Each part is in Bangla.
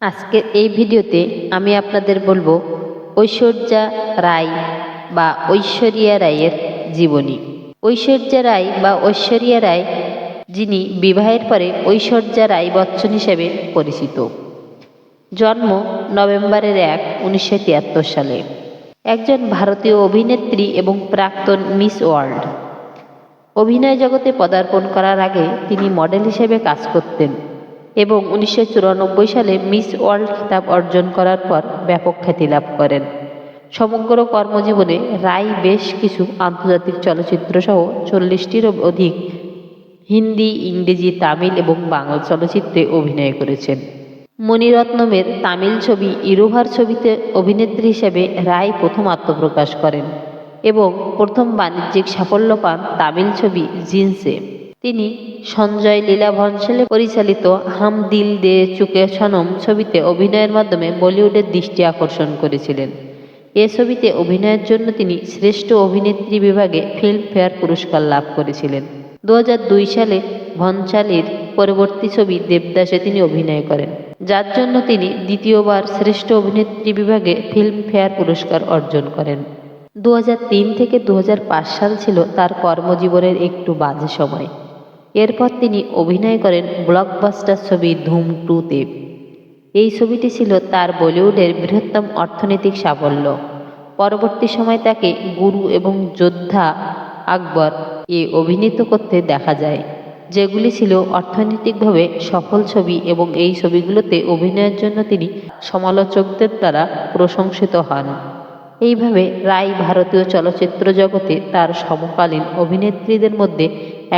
আজকের এই ভিডিওতে আমি আপনাদের বলবো ঐশ্বর্যা রায় বা ঐশ্বরিয়া রায়ের জীবনী। ঐশ্বর্যা রায় বা ঐশ্বরিয়া রায় যিনি বিবাহের পরে ঐশ্বর্যা রায় বচ্চন হিসেবে পরিচিত। জন্ম নভেম্বরের 1, 1973 সালে। একজন ভারতীয় অভিনেত্রী এবং প্রাক্তন মিস ওয়ার্ল্ড। অভিনয় জগতে পদার্পণ করার আগে তিনি মডেল হিসেবে কাজ করতেন এবং 1994 সালে মিস ওয়ার্ল্ড খেতাব অর্জন করার পর ব্যাপক খ্যাতি লাভ করেন। সমগ্র কর্মজীবনে রায় বেশ কিছু আন্তর্জাতিক চলচ্চিত্র সহ 40টিরও অধিক হিন্দি, ইংরেজি, তামিল এবং বাংলা চলচ্চিত্রে অভিনয় করেছেন। মণিরত্নমের তামিল ছবি ইরোভার ছবিতে অভিনেত্রী হিসেবে রায় প্রথম আত্মপ্রকাশ করেন এবং প্রথম বাণিজ্যিক সাফল্য পান তামিল ছবি জিন্সে। তিনি সঞ্জয় লীলা ভনসালী পরিচালিত হাম দিল দে চুকে সনম ছবিতে অভিনয়ের মাধ্যমে বলিউডের দৃষ্টি আকর্ষণ করেছিলেন। এ ছবিতে অভিনয়ের জন্য তিনি শ্রেষ্ঠ অভিনেত্রী বিভাগে ফিল্মফেয়ার পুরস্কার লাভ করেছিলেন। 2002 সালে ভনসালীর পরবর্তী ছবি দেবদাসে তিনি অভিনয় করেন, যার জন্য তিনি দ্বিতীয়বার শ্রেষ্ঠ অভিনেত্রী বিভাগে ফিল্মফেয়ার পুরস্কার অর্জন করেন। 2003 থেকে 2005 সাল ছিল তার কর্মজীবনের একটু বাজে সময়। এরপর তিনি অভিনয় করেন ব্লকবাস্টার ছবি ধুম 2-তে। এই ছবিটি ছিল তার বলিউডের বৃহত্তম অর্থনৈতিক সাফল্য। পরবর্তী সময় তাকে গুরু এবং যোদ্ধা আকবর এ অভিনীত করতে দেখা যায়, যেগুলি ছিল অর্থনৈতিকভাবে সফল ছবি এবং এই ছবিগুলোতে অভিনয়ের জন্য তিনি সমালোচকদের দ্বারা প্রশংসিত হন। এইভাবে রায় ভারতীয় চলচ্চিত্র জগতে তার সমকালীন অভিনেত্রীদের মধ্যে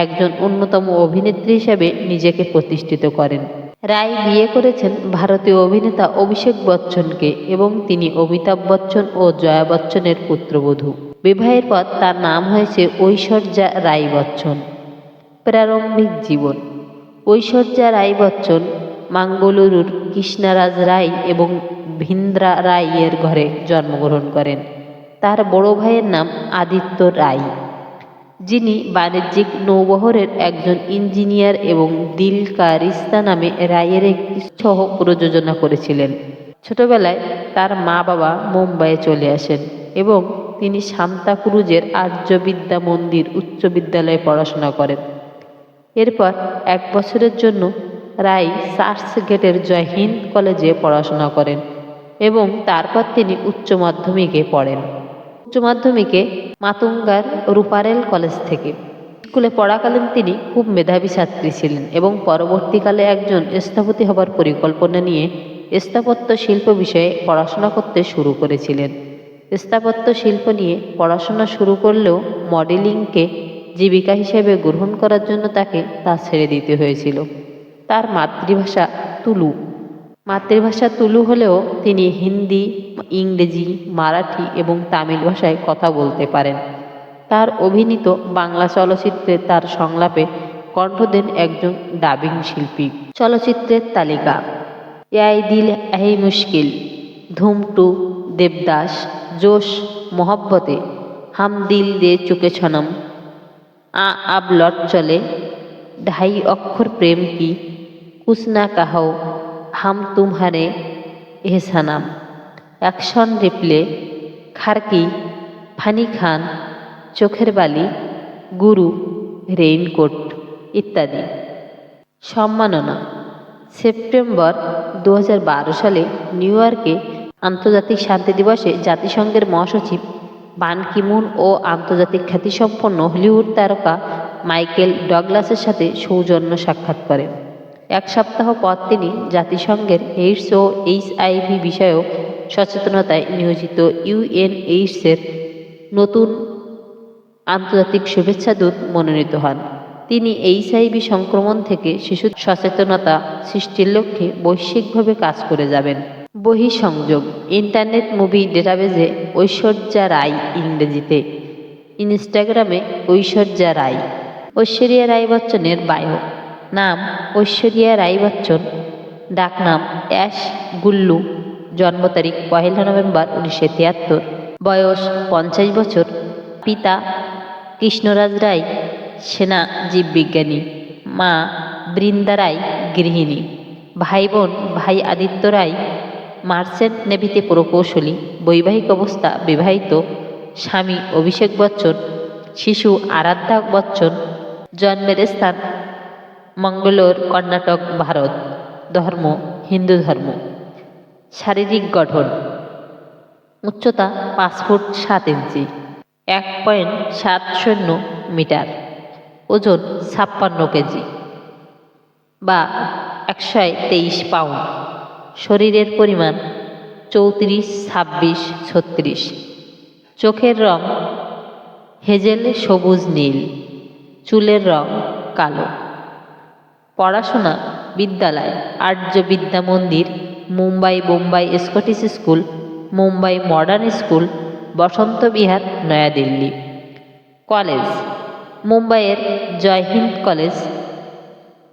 একজন অন্যতম অভিনেত্রী হিসেবে নিজেকে প্রতিষ্ঠিত করেন। রায় বিয়ে করেছেন ভারতীয় অভিনেতা অভিষেক বচ্চনকে এবং তিনি অমিতাভ বচ্চন ও জয়া বচ্চনের পুত্রবধূ। বিবাহের পর তার নাম হয়েছে ঐশ্বর্যা রায় বচ্চন। প্রারম্ভিক জীবন। ঐশ্বর্যা রায় বচ্চন মাঙ্গলুরুর কৃষ্ণরাজ রায় এবং ভিন্দ্রা রায় এর ঘরে জন্মগ্রহণ করেন। তার বড় ভাইয়ের নাম আদিত্য রায়, যিনি বাণিজ্যিক নৌবহরের একজন ইঞ্জিনিয়ার এবং দিল কা রিস্তা নামে রায়ের একটি সহ প্রযোজনা করেছিলেন। ছোটবেলায় তার মা বাবা মুম্বাইয়ে চলে আসেন এবং তিনি সান্তাক্রুজের আর্য বিদ্যা মন্দির উচ্চ বিদ্যালয়ে পড়াশোনা করেন। এরপর 1 বছরের জন্য রায় চার্চ গেটের জয় হিন্দ কলেজে পড়াশোনা করেন এবং তারপর তিনি উচ্চ মাধ্যমিকে পড়েন। উচ্চ মাধ্যমিকে মাতুঙ্গার রূপারেল কলেজ থেকে। স্কুলে পড়াকালীন তিনি খুব মেধাবী ছাত্রী ছিলেন এবং পরবর্তীকালে একজন স্থপতি হবার পরিকল্পনা নিয়ে স্থাপত্য শিল্প বিষয়ে পড়াশোনা করতে শুরু করেছিলেন। স্থাপত্য শিল্প নিয়ে পড়াশোনা শুরু করলেও মডেলিংকে জীবিকা হিসেবে গ্রহণ করার জন্য তাকে তা ছেড়ে দিতে হয়েছিল। তার মাতৃভাষা তুলু হলেও তিনি হিন্দি, ইংরেজি, মারাঠি এবং তামিল ভাষায় কথা বলতে পারেন। তার অভিনীত বাংলা চলচ্চিত্রে তার সংলাপে কণ্ঠ দেন একজন ডাবিং শিল্পী। চলচ্চিত্রের তালিকা: এই দিল এই মুশকিল, ধুম 2, দেবদাস, জোশ, মোহব্বতে, হাম দিল দে চুকে সনম, আব লট চলে, ढाई अक्षर प्रेम की, कुछ ना कहो, हम तुम्हारे एहसानाम, অ্যাকশন রিপ্লে, খারকি, ফানি খান, চোখের বালি, গুরু, রেইনকোট ইত্যাদি। সম্মাননা: সেপ্টেম্বর 2012 সালে নিউ ইয়র্কে আন্তর্জাতিক শান্তি দিবসে জাতিসংঘের মহাসচিব বান কি মুন ও আন্তর্জাতিক খ্যাতিসম্পন্ন হলিউড তারকা মাইকেল ডগলাসের সাথে সৌজন্য সাক্ষাৎ করেন। 1 সপ্তাহ পর তিনি জাতিসংঘের এইডস ও HIV বিষয়ক সচেতনতায় নিয়োজিত UNAIDS-এর নতুন আন্তর্জাতিক শুভেচ্ছা দূত মনোনীত হন। তিনি HIV সংক্রমণ থেকে শিশু সচেতনতা সৃষ্টির লক্ষ্যে বৈশ্বিকভাবে কাজ করে যাবেন। বহিঃসংযোগ: ইন্টারনেট মুভি ডেটাবেজে ঐশ্বর্যা রায় ইংরেজিতে, ইনস্টাগ্রামে ঐশ্বর্যা রায়। ঐশ্বরিয়া রায় বচ্চনের বায়ো: নাম ঐশ্বরিয়া রায় বচ্চন, ডাকনাম অ্যাশ গুল্লু, জন্ম তারিখ 1 নভেম্বর 1973, বয়স 50 বছর, পিতা কৃষ্ণরাজ রায়, সেনা জীববিজ্ঞানী, মা বৃন্দা রায়, গৃহিণী। ভাই বোন ভাই আদিত্য রায় মার্চেন্ট নেভিতে প্রকৌশলী, বৈবাহিক অবস্থা বিবাহিত, স্বামী অভিষেক বচ্চন, শিশু আরাধ্যা বচ্চন, জন্মের স্থান মঙ্গলোর, কর্ণাটক, ভারত, ধর্ম হিন্দু ধর্ম। শারীরিক গঠন উচ্চতা 5 ফুট 7 ইঞ্চি, 1.70 মিটার, ওজন 56 কেজি বা 123 পাউন্ড, শরীরের পরিমাণ 34, 26, 36, চোখের রং হেজেল সবুজ নীল, চুলের রং কালো। পড়াশোনা বিদ্যালয় Arya Vidya Mandir, Mumbai Bombay Scottish school, Mumbai modern school, Vasant Vihar, New Delhi. College মুম্বাইয়ের জয় হিন্দ কলেজ,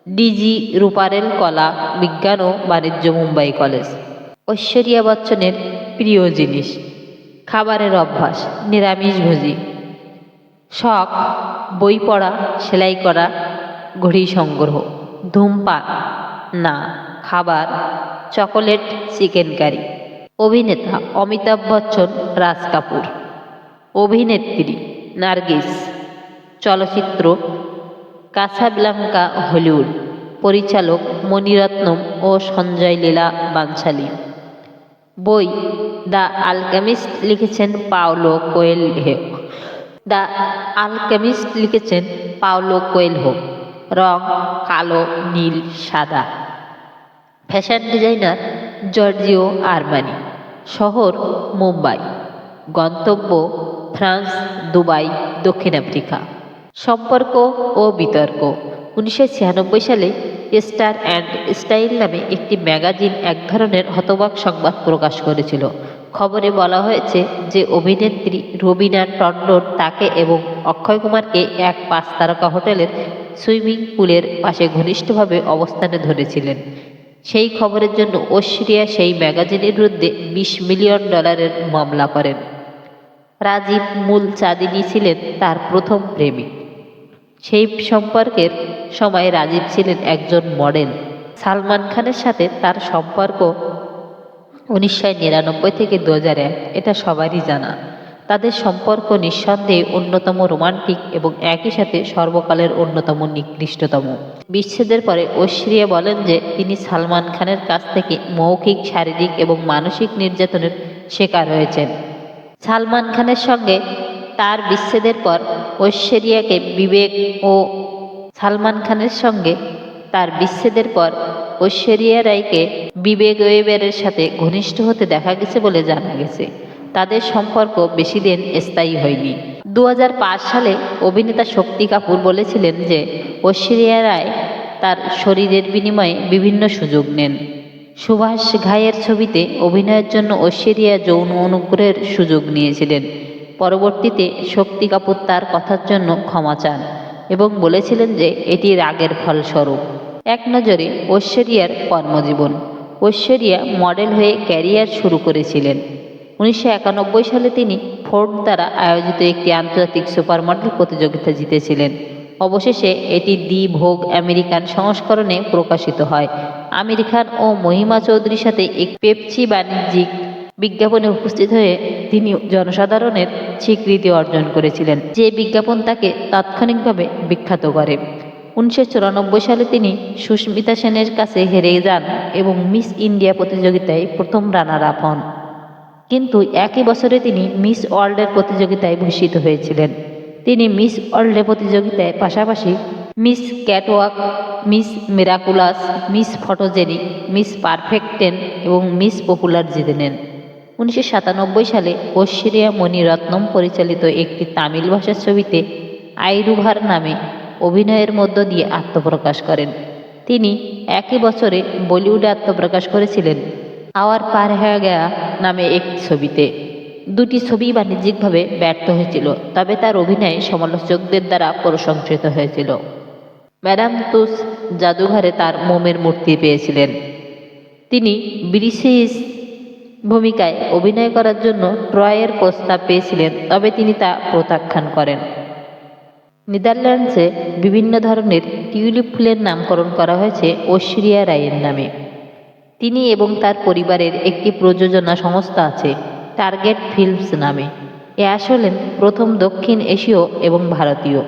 ডিজি রূপারেল কলা বিজ্ঞান ও বাণিজ্য মুম্বাই কলেজ। ঐশ্বরিয়া বচ্চনের প্রিয় জিনিস, খাবারের অভ্যাস নিরামিষভোজী, শখ বই পড়া, সেলাই করা, ঘড়ি সংগ্রহ, ধূমপান না, খাবার চকোলেট, চিকেন কারি। অভিনেতা অমিতাভ বচ্চন, রাজ কাপুর। অভিনেত্রী নার্গিস, চলচ্চিত্র কাসাব্লাঙ্কা, হলিউড। পরিচালক মণিরত্নম ও সঞ্জয় লীলা বানশালী। বই দ্য আলকেমিস্ট লিখেছেন পাওলো কোয়েলহো। দ্য আলকেমিস্ট লিখেছেন পাওলো কোয়েলহো। রং কালো, নীল, সাদা। Fashion designer Giorgio Armani. শহর মুম্বাই। গন্তব্য ফ্রান্স, দুবাই, দক্ষিণ আফ্রিকা। সম্পর্ক ও বিতর্ক 1996 সালে স্টার অ্যান্ড স্টাইল নামে একটি ম্যাগাজিন এক ধরনের হতবাক সংবাদ প্রকাশ করেছিল। খবরে বলা হয়েছে যে অভিনেত্রী রবিনা টন্ডন তাকে এবং অক্ষয় কুমারকে এক 5 তারকা হোটেলের সুইমিং পুলের পাশে ঘনিষ্ঠভাবে অবস্থানে ধরেছিলেন। সেই খবরের জন্য ঐশ্বরিয়া সেই ম্যাগাজিনের বিরুদ্ধে $20 মিলিয়ন মামলা করেন। রাজীব মূলচাঁদিনী ছিলেন তার প্রথম প্রেমিক। সেই সম্পর্কের সময় রাজীব ছিলেন একজন মডেল। সালমান খানের সাথে তার সম্পর্ক 1999 থেকে 2001, এটা সবারই জানা। তাদের সম্পর্ক নিঃসন্দেহে অন্যতম রোমান্টিক এবং একই সাথে সর্বকালের অন্যতম নিকৃষ্টতম। বিচ্ছেদের পরে ঐশ্বরিয়া বলেন যে তিনি সালমান খানের কাছ থেকে মৌখিক, শারীরিক এবং মানসিক নির্যাতনের শিকার হয়েছেন। সালমান খানের সঙ্গে তার বিচ্ছেদের পর ঐশ্বরিয়াকে ঐশ্বরিয়া রায়কে বিবেক ওবেরয়ের সাথে ঘনিষ্ঠ হতে দেখা গেছে বলে জানা গেছে। তাদের সম্পর্ক বেশি দিন স্থায়ী হয়নি। 2005 সালে অভিনেতা শক্তি কাপুর বলেছিলেন যে ঐশ্বরিয়া রায় তার শরীরের বিনিময়ে বিভিন্ন সুযোগ নেন। সুভাষ ঘাইয়ের ছবিতে অভিনয়ের জন্য ঐশ্বরিয়া যৌন অনুগ্রহের সুযোগ নিয়েছিলেন। পরবর্তীতে শক্তি কাপুর তার কথার জন্য ক্ষমা চান এবং বলেছিলেন যে এটি রাগের ফলস্বরূপ। এক নজরে ঐশ্বরিয়ার কর্মজীবন। ঐশ্বরিয়া মডেল হয়ে ক্যারিয়ার শুরু করেছিলেন। 1991 সালে তিনি ফোর্ড দ্বারা আয়োজিত একটি আন্তর্জাতিক সুপারমডেল প্রতিযোগিতা জিতেছিলেন। অবশেষে এটি দি ভোগ আমেরিকান সংস্করণে প্রকাশিত হয়। আমির খান ও মহিমা চৌধুরীর সাথে এক পেপসি বাণিজ্যিক বিজ্ঞাপনে উপস্থিত হয়ে তিনি জনসাধারণের স্বীকৃতি অর্জন করেছিলেন, যে বিজ্ঞাপন তাকে তাৎক্ষণিকভাবে বিখ্যাত করে। 1994 সালে তিনি সুস্মিতা সেনের কাছে হেরে যান এবং মিস ইন্ডিয়া প্রতিযোগিতায় প্রথম রানার আপ হন। কিন্তু একই বছরে তিনি মিস ওয়ার্ল্ডের প্রতিযোগিতায় ভূষিত হয়েছিলেন। তিনি মিস ওয়ার্ল্ডের প্রতিযোগিতায় পাশাপাশি miss catwalk, miss miraculous, miss photogenic, miss perfect 10 এবং মিস পপুলার জিতে নেন। 1997 সালে ঐশ্বরিয়া মণিরত্নম পরিচালিত একটি তামিল ভাষার ছবিতে আইরুভার নামে অভিনয়ের মধ্য দিয়ে আত্মপ্রকাশ করেন। তিনি একই বছরে বলিউডে আত্মপ্রকাশ করেছিলেন আওয়ার পার হয়ে গয়া নামে একটি ছবিতে। দুটি ছবি বাণিজ্যিকভাবে ব্যর্থ হয়েছিল, তবে তার অভিনয় সমালোচকদের দ্বারা প্রশংসিত হয়েছিল। ম্যাডাম তুস জাদুঘরে তার মোমের মূর্তি পেয়েছিলেন। তিনি ব্রিসিস ভূমিকায় অভিনয় করার জন্য ট্রয়ের প্রস্তাব পেয়েছিলেন, তবে তিনি তা প্রত্যাখ্যান করেন। নেদারল্যান্ডসে বিভিন্ন ধরনের টিউলিপ ফুলের নামকরণ করা হয়েছে ঐশ্বরিয়া রায়ের নামে। তিনি এবং তার পরিবারের একটি প্রযোজনা সংস্থা আছে টার্গেট ফিল্মস নামে। এ আসলেন প্রথম দক্ষিণ এশীয় এবং ভারতীয়।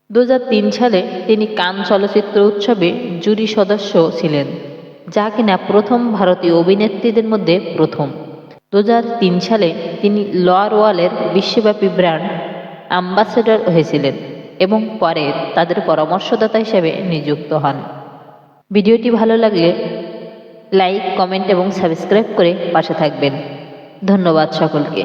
2003 সালে তিনি কান চলচ্চিত্র উৎসবে জুরি সদস্য ছিলেন, যা কিনা প্রথম ভারতীয় অভিনেত্রীদের মধ্যে প্রথম। 2003 সালে তিনি লরওয়ালের বিশ্বব্যাপী ব্র্যান্ড অ্যাম্বাসেডর হয়েছিলেন এবং পরে তাদের পরামর্শদাতা হিসেবে নিযুক্ত হন। ভিডিওটি ভালো লাগলে লাইক, কমেন্ট এবং সাবস্ক্রাইব করে পাশে থাকবেন। ধন্যবাদ সকলকে।